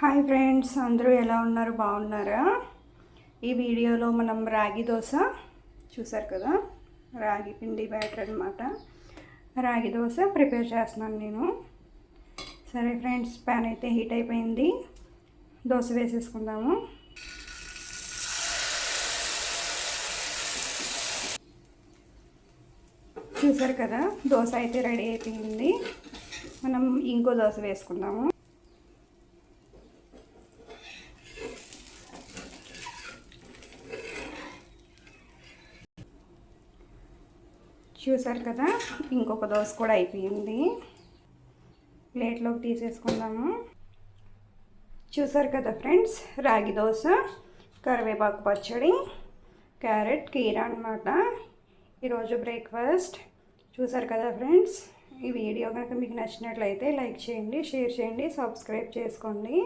Hi friends, అందరూ ఎలా ఉన్నారు? బాగున్నారా? ఈ వీడియోలో మనం రాగి దోశ చూసారు కదా, రాగి పిండి బ్యాటర్ అనమాట. రాగి దోశ ప్రిపేర్ చేస్తున్నాను నేను. సరే ఫ్రెండ్స్, ప్యాన్ అయితే హీట్ అయిపోయింది. దోశ వేసేసుకుందాము. చూసారు కదా, దోశ అయితే రెడీ అయిపోయింది. మనం ఇంకో దోశ వేసుకుందాము. చూసారు కదా, ఇంకొక దోశ కూడా అయిపోయింది. ప్లేట్లోకి తీసేసుకుందాము. చూసారు కదా ఫ్రెండ్స్, రాగి దోశ, కరివేపాకు పచ్చడి, క్యారెట్ కీరా అనమాట ఈరోజు బ్రేక్ఫాస్ట్. చూసారు కదా ఫ్రెండ్స్, ఈ వీడియో కనుక మీకు నచ్చినట్లయితే లైక్ చేయండి, షేర్ చేయండి, సబ్స్క్రైబ్ చేసుకోండి.